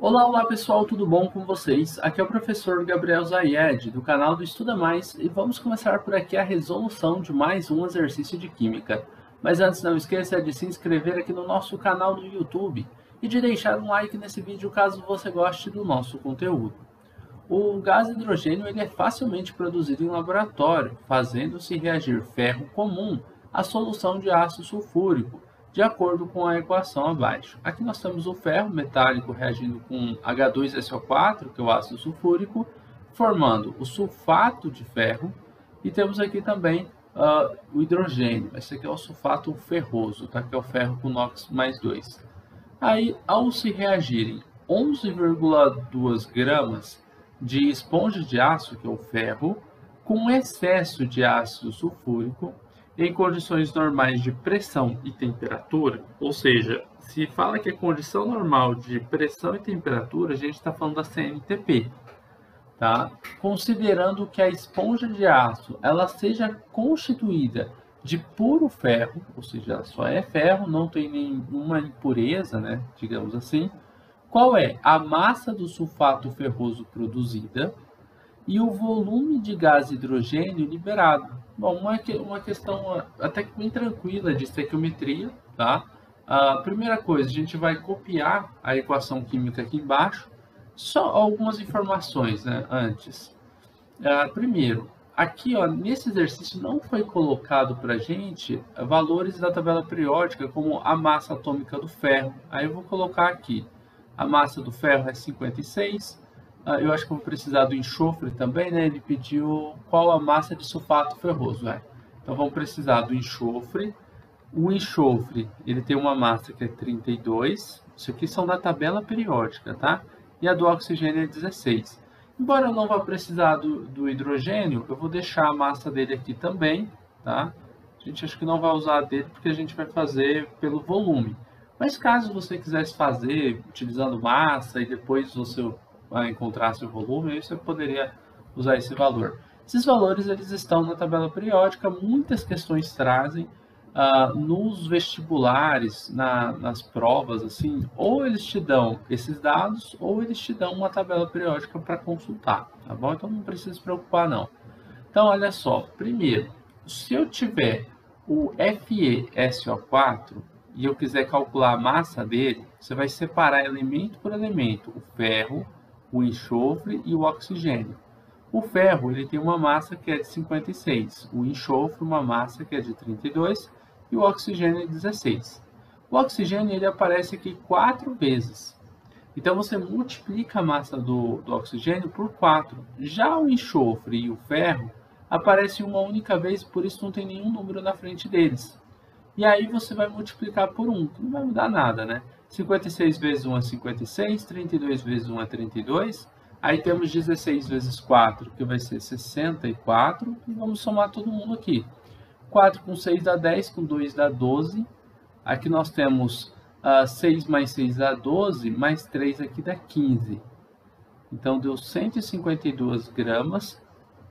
Olá pessoal, tudo bom com vocês? Aqui é o professor Gabriel Zayed, do canal do Estuda Mais, e vamos começar por aqui a resolução de mais um exercício de Química. Mas antes, não esqueça de se inscrever aqui no nosso canal no YouTube e de deixar um like nesse vídeo caso você goste do nosso conteúdo. O gás hidrogênio ele é facilmente produzido em laboratório, fazendo-se reagir ferro comum à solução de ácido sulfúrico, de acordo com a equação abaixo. Aqui nós temos o ferro metálico reagindo com H2SO4, que é o ácido sulfúrico, formando o sulfato de ferro, e temos aqui também o hidrogênio. Esse aqui é o sulfato ferroso, tá? Que é o ferro com NOx mais 2. Aí, ao se reagirem 11,2 gramas de esponja de aço, que é o ferro, com excesso de ácido sulfúrico, em condições normais de pressão e temperatura, ou seja, se fala que é condição normal de pressão e temperatura, a gente está falando da CNTP, tá? Considerando que a esponja de aço ela seja constituída de puro ferro, ou seja, ela só é ferro, não tem nenhuma impureza, né, digamos assim. Qual é a massa do sulfato ferroso produzida e o volume de gás hidrogênio liberado? Bom, uma questão até que bem tranquila de estequiometria, tá? A primeira coisa, a gente vai copiar a equação química aqui embaixo, só algumas informações, né, antes. Primeiro, aqui ó, nesse exercício não foi colocado para a gente valores da tabela periódica, como a massa atômica do ferro. Aí eu vou colocar aqui, a massa do ferro é 56, eu acho que eu vou precisar do enxofre também, né? Ele pediu qual a massa de sulfato ferroso, né? Então vamos precisar do enxofre. O enxofre, ele tem uma massa que é 32. Isso aqui são da tabela periódica, tá? E a do oxigênio é 16. Embora eu não vá precisar do hidrogênio, eu vou deixar a massa dele aqui também, tá? A gente acha que não vai usar a dele porque a gente vai fazer pelo volume. Mas caso você quisesse fazer utilizando massa e depois você encontrasse o volume, aí você poderia usar esse valor. Esses valores eles estão na tabela periódica, muitas questões trazem nos vestibulares, nas provas, assim, ou eles te dão esses dados, ou eles te dão uma tabela periódica para consultar, tá bom? Então não precisa se preocupar, não. Então, olha só, primeiro, se eu tiver o FeSO4 e eu quiser calcular a massa dele, você vai separar elemento por elemento, o ferro, o enxofre e o oxigênio. O ferro ele tem uma massa que é de 56, o enxofre uma massa que é de 32 e o oxigênio é 16. O oxigênio ele aparece aqui 4 vezes. Então você multiplica a massa do oxigênio por 4. Já o enxofre e o ferro aparecem uma única vez, por isso não tem nenhum número na frente deles. E aí você vai multiplicar por 1, que não vai mudar nada, né? 56 vezes 1 é 56, 32 vezes 1 é 32, aí temos 16 vezes 4, que vai ser 64, e vamos somar todo mundo aqui. 4 com 6 dá 10, com 2 dá 12, aqui nós temos 6 mais 6 dá 12, mais 3 aqui dá 15. Então deu 152 gramas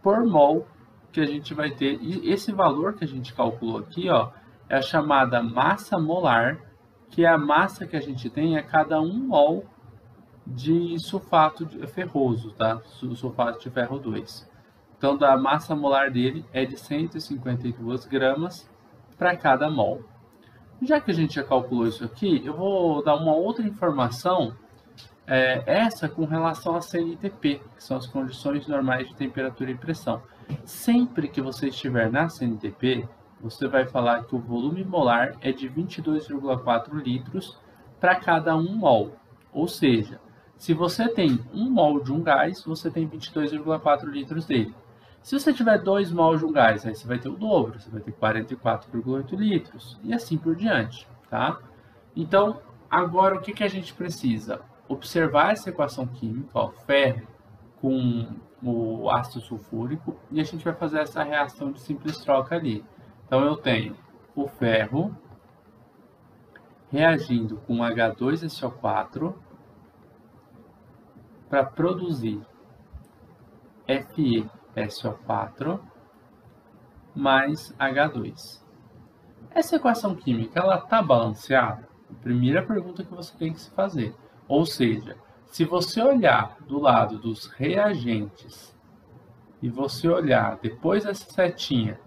por mol que a gente vai ter, e esse valor que a gente calculou aqui, ó, é a chamada massa molar, que é a massa que a gente tem a cada 1 mol de sulfato ferroso, tá? Sulfato de ferro 2. Então, a massa molar dele é de 152 gramas para cada mol. Já que a gente já calculou isso aqui, eu vou dar uma outra informação, essa com relação a CNTP, que são as condições normais de temperatura e pressão. Sempre que você estiver na CNTP, você vai falar que o volume molar é de 22,4 litros para cada 1 mol. Ou seja, se você tem 1 mol de um gás, você tem 22,4 litros dele. Se você tiver 2 mol de um gás, aí você vai ter o dobro, você vai ter 44,8 litros. E assim por diante, tá? Então, agora o que a gente precisa? Observar essa equação química, ó, ferro com o ácido sulfúrico, e a gente vai fazer essa reação de simples troca ali. Então, eu tenho o ferro reagindo com H2SO4 para produzir FeSO4 mais H2. Essa equação química, ela está balanceada? A primeira pergunta que você tem que se fazer. Ou seja, Se você olhar do lado dos reagentes e você olhar depois dessa setinha,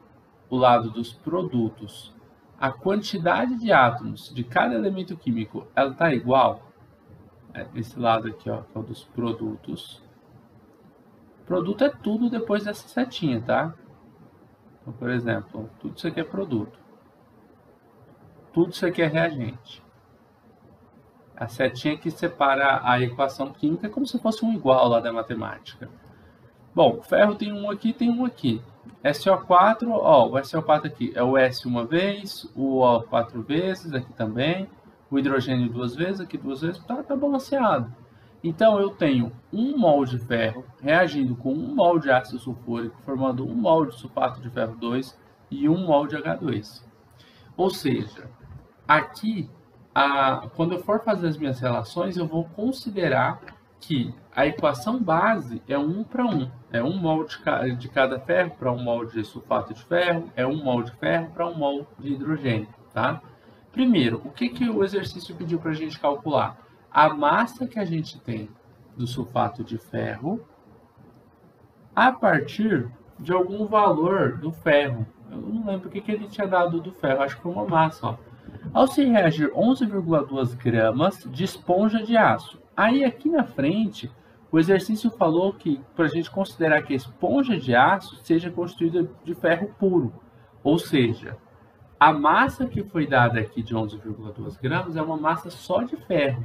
o lado dos produtos, a quantidade de átomos de cada elemento químico, ela está igual? Esse lado aqui, ó, que é o dos produtos. Produto é tudo depois dessa setinha, tá? Então, por exemplo, tudo isso aqui é produto. Tudo isso aqui é reagente. A setinha que separa a equação química é como se fosse um igual lá da matemática. Bom, ferro tem um aqui, tem um aqui. SO4, ó, o SO4 aqui é o S uma vez, o O 4 vezes, aqui também. O hidrogênio 2 vezes, aqui 2 vezes, tá balanceado. Então, eu tenho 1 mol de ferro reagindo com 1 mol de ácido sulfúrico, formando 1 mol de sulfato de ferro 2 e 1 mol de H2. Ou seja, aqui, quando eu for fazer as minhas relações, eu vou considerar que a equação base é 1 para 1. É 1 mol de cada ferro para 1 mol de sulfato de ferro, é 1 mol de ferro para 1 mol de hidrogênio, tá? Primeiro, o que o exercício pediu para a gente calcular? A massa que a gente tem do sulfato de ferro a partir de algum valor do ferro. Eu não lembro o que ele tinha dado do ferro, acho que foi uma massa, ó. Ao se reagir 11,2 gramas de esponja de aço. Aí aqui na frente, o exercício falou que para a gente considerar que a esponja de aço seja constituída de ferro puro. Ou seja, a massa que foi dada aqui de 11,2 gramas é uma massa só de ferro,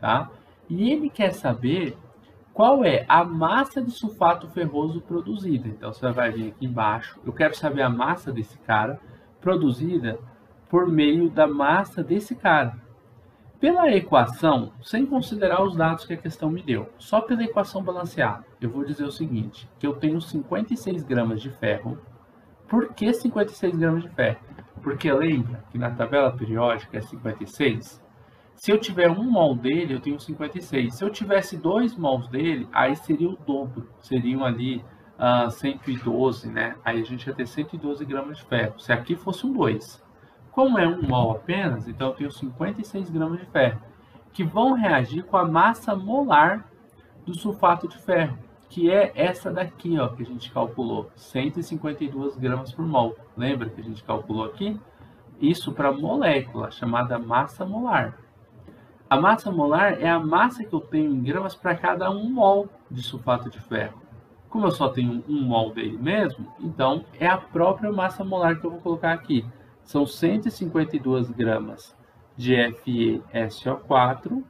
tá? E ele quer saber qual é a massa de sulfato ferroso produzida. Então, você vai vir aqui embaixo. Eu quero saber a massa desse cara produzida por meio da massa desse cara. Pela equação, sem considerar os dados que a questão me deu, só pela equação balanceada, eu vou dizer o seguinte, que eu tenho 56 gramas de ferro. Por que 56 gramas de ferro? Porque lembra que na tabela periódica é 56? Se eu tiver 1 mol dele, eu tenho 56. Se eu tivesse 2 mols dele, aí seria o dobro. Seriam ali 112, né? Aí a gente ia ter 112 gramas de ferro. Se aqui fosse um 2. Como é 1 mol apenas, então eu tenho 56 gramas de ferro, que vão reagir com a massa molar do sulfato de ferro, que é essa daqui, ó, que a gente calculou, 152 gramas por mol. Lembra que a gente calculou aqui? Isso para molécula, chamada massa molar. A massa molar é a massa que eu tenho em gramas para cada 1 mol de sulfato de ferro. Como eu só tenho 1 mol dele mesmo, então é a própria massa molar que eu vou colocar aqui. São 152 gramas de FeSO4.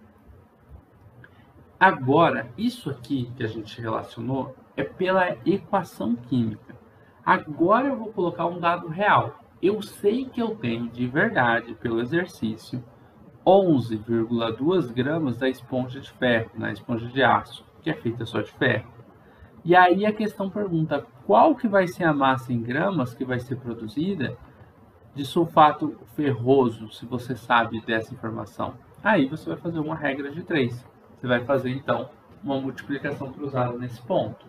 Agora, isso aqui que a gente relacionou é pela equação química. Agora eu vou colocar um dado real. Eu sei que eu tenho de verdade, pelo exercício, 11,2 gramas da esponja de ferro, na esponja de aço, que é feita só de ferro. E aí a questão pergunta, qual que vai ser a massa em gramas que vai ser produzida de sulfato ferroso, se você sabe dessa informação? Aí você vai fazer uma regra de 3. Você vai fazer, então, uma multiplicação cruzada nesse ponto.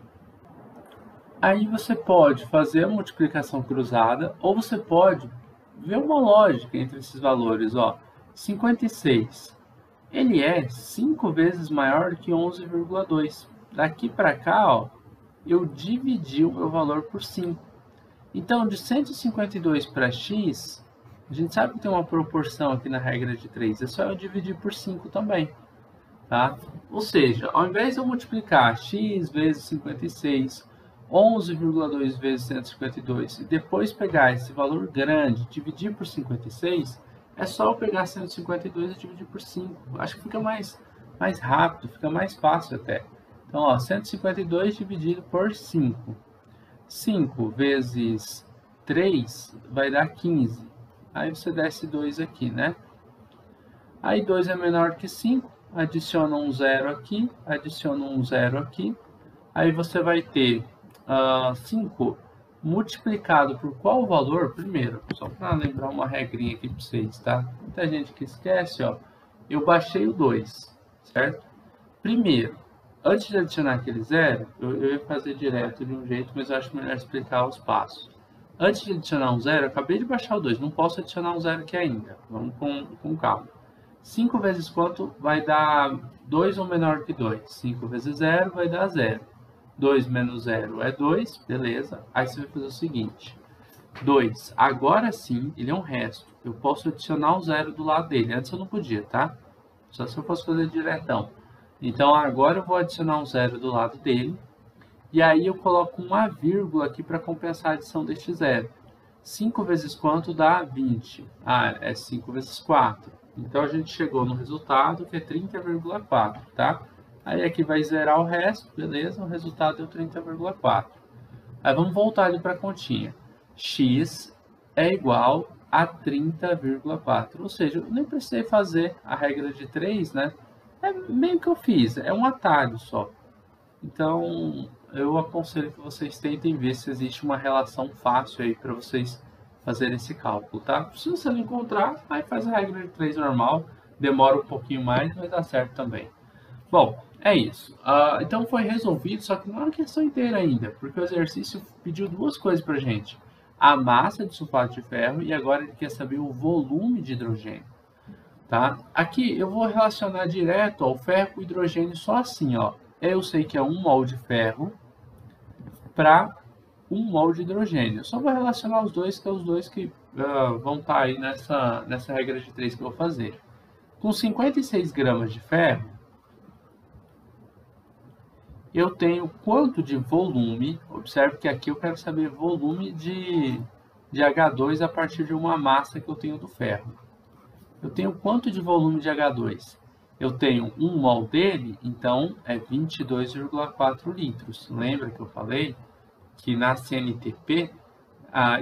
Aí você pode fazer a multiplicação cruzada, ou você pode ver uma lógica entre esses valores, ó. 56, ele é 5 vezes maior que 11,2. Daqui para cá, ó, eu dividi o meu valor por 5. Então, de 152 para x, a gente sabe que tem uma proporção aqui na regra de 3. É só eu dividir por 5 também. Tá? Ou seja, ao invés de eu multiplicar x vezes 56, 11,2 vezes 152, e depois pegar esse valor grande, dividir por 56, é só eu pegar 152 e dividir por 5. Acho que fica mais rápido, fica mais fácil até. Então, ó, 152 dividido por 5. 5 vezes 3 vai dar 15. Aí você desce 2 aqui, né? Aí 2 é menor que 5, adiciona um 0 aqui, adiciona um 0 aqui. Aí você vai ter 5 multiplicado por qual valor? Primeiro, só para lembrar uma regrinha aqui para vocês, tá? Muita gente que esquece, ó. Eu baixei o 2, certo? Primeiro, antes de adicionar aquele 0, eu ia fazer direto de um jeito, mas eu acho melhor explicar os passos. Antes de adicionar um 0, eu acabei de baixar o 2, não posso adicionar um 0 aqui ainda. Vamos com calma. 5 vezes quanto vai dar 2 ou menor que 2? 5 vezes 0 vai dar 0. 2 menos 0 é 2, beleza. Aí você vai fazer o seguinte. 2, agora sim, ele é um resto. Eu posso adicionar um 0 do lado dele. Antes eu não podia, tá? Só se eu fosse fazer diretão. Então, agora eu vou adicionar um 0 do lado dele. E aí eu coloco uma vírgula aqui para compensar a adição deste 0. 5 vezes quanto dá 20? Ah, é 5 vezes 4. Então, a gente chegou no resultado que é 30,4, tá? Aí aqui vai zerar o resto, beleza? O resultado deu 30,4. Aí vamos voltar ali para a continha. X é igual a 30,4. Ou seja, eu nem precisei fazer a regra de 3, né? É meio que eu fiz, é um atalho só. Então, eu aconselho que vocês tentem ver se existe uma relação fácil aí para vocês fazerem esse cálculo, tá? Se você não encontrar, aí faz a regra de 3 normal, demora um pouquinho mais, mas dá certo também. Bom, é isso. Então foi resolvido, só que não é uma questão inteira ainda, porque o exercício pediu duas coisas para a gente. A massa de sulfato de ferro e agora ele quer saber o volume de hidrogênio. Tá? Aqui eu vou relacionar direto o ferro com o hidrogênio só assim, ó. Eu sei que é 1 mol de ferro para 1 mol de hidrogênio. Eu só vou relacionar os dois, que é os dois que vão estar aí nessa regra de 3 que eu vou fazer. Com 56 gramas de ferro, eu tenho quanto de volume, observe que aqui eu quero saber volume de H2 a partir de uma massa que eu tenho do ferro. Eu tenho quanto de volume de H2? Eu tenho 1 mol dele, então é 22,4 litros. Lembra que eu falei que na CNTP,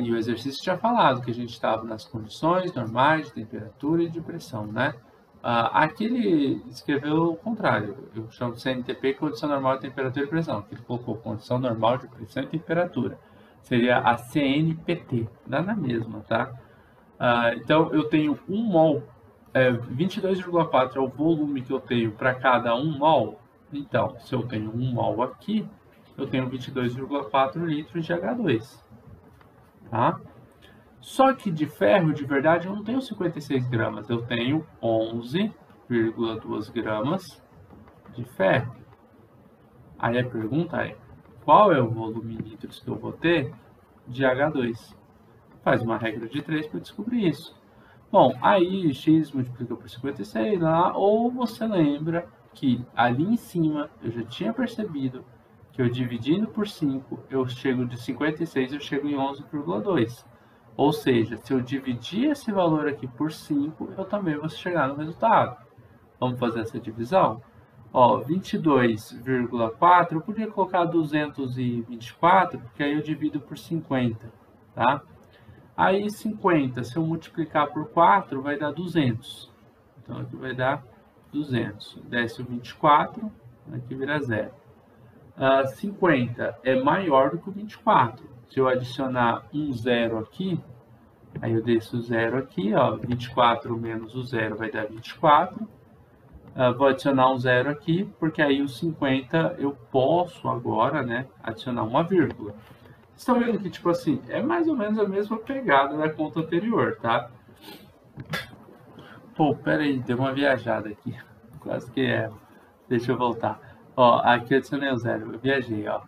e o exercício tinha falado que a gente estava nas condições normais de temperatura e de pressão, né? Aqui ele escreveu o contrário. Eu chamo de CNTP condição normal de temperatura e pressão. Aqui ele colocou condição normal de pressão e temperatura. Seria a CNPT, dá na mesma, tá? Então, eu tenho 1 mol, 22,4 é o volume que eu tenho para cada 1 mol. Então, se eu tenho 1 mol aqui, eu tenho 22,4 litros de H2. Tá? Só que de ferro, de verdade, eu não tenho 56 gramas, eu tenho 11,2 gramas de ferro. Aí a pergunta é, qual é o volume em litros que eu vou ter de H2? Faz uma regra de 3 para descobrir isso. Bom, aí x multiplica por 56 lá, ou você lembra que ali em cima eu já tinha percebido que eu dividindo por 5, eu chego de 56, eu chego em 11,2. Ou seja, se eu dividir esse valor aqui por 5, eu também vou chegar no resultado. Vamos fazer essa divisão? Ó, 22,4, eu podia colocar 224, porque aí eu divido por 50, tá? Aí 50, se eu multiplicar por 4, vai dar 200. Então aqui vai dar 200. Desce o 24, aqui vira 0. 50 é maior do que o 24. Se eu adicionar um 0 aqui, aí eu desço o 0 aqui, ó, 24 menos o 0 vai dar 24. Vou adicionar um 0 aqui, porque aí o 50 eu posso agora, né, adicionar uma vírgula. Estão vendo que, tipo assim, é mais ou menos a mesma pegada da conta anterior, tá? Pô, pera aí, deu uma viajada aqui. Quase que é. Deixa eu voltar. Ó, aqui eu adicionei o 0, eu viajei, ó.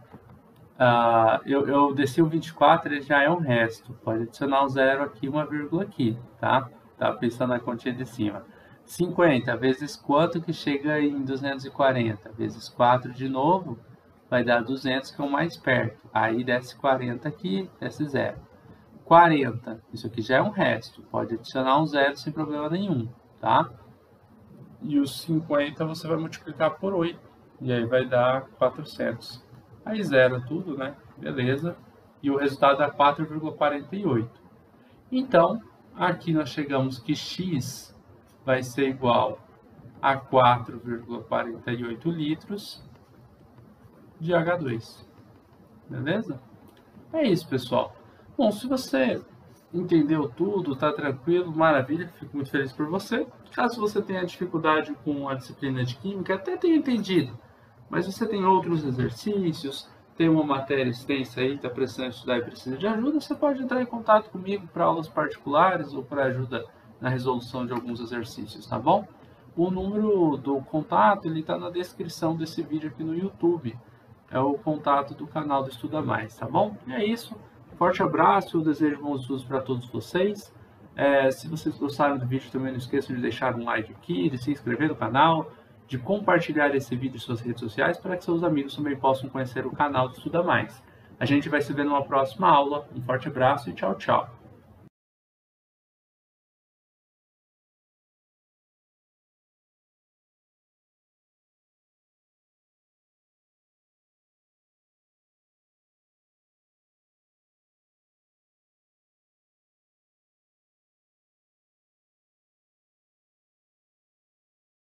Eu desci o 24, ele já é um resto. Pode adicionar um 0 aqui, uma vírgula aqui, tá? Tá pensando na continha de cima. 50 vezes quanto que chega em 240? Vezes 4 de novo, vai dar 200, que é o mais perto. Aí desce 40 aqui, desce 0. 40, isso aqui já é um resto. Pode adicionar um 0 sem problema nenhum, tá? E os 50 você vai multiplicar por 8. E aí vai dar 400. Aí zera tudo, né? Beleza. E o resultado dá 4,48. Então, aqui nós chegamos que x vai ser igual a 4,48 litros de H2. Beleza? É isso, pessoal. Bom, se você entendeu tudo, tá tranquilo, maravilha, fico muito feliz por você. Caso você tenha dificuldade com a disciplina de Química, até tenha entendido, mas você tem outros exercícios, tem uma matéria extensa aí, está precisando estudar e precisa de ajuda, você pode entrar em contato comigo para aulas particulares ou para ajuda na resolução de alguns exercícios, tá bom? O número do contato ele está na descrição desse vídeo aqui no YouTube. É o contato do canal do Estuda Mais, tá bom? E é isso. Forte abraço, eu desejo bons estudos para todos vocês. Se vocês gostaram do vídeo, também não esqueçam de deixar um like aqui, de se inscrever no canal, de compartilhar esse vídeo em suas redes sociais para que seus amigos também possam conhecer o canal do Estuda Mais. A gente vai se ver numa próxima aula. Um forte abraço e tchau, tchau.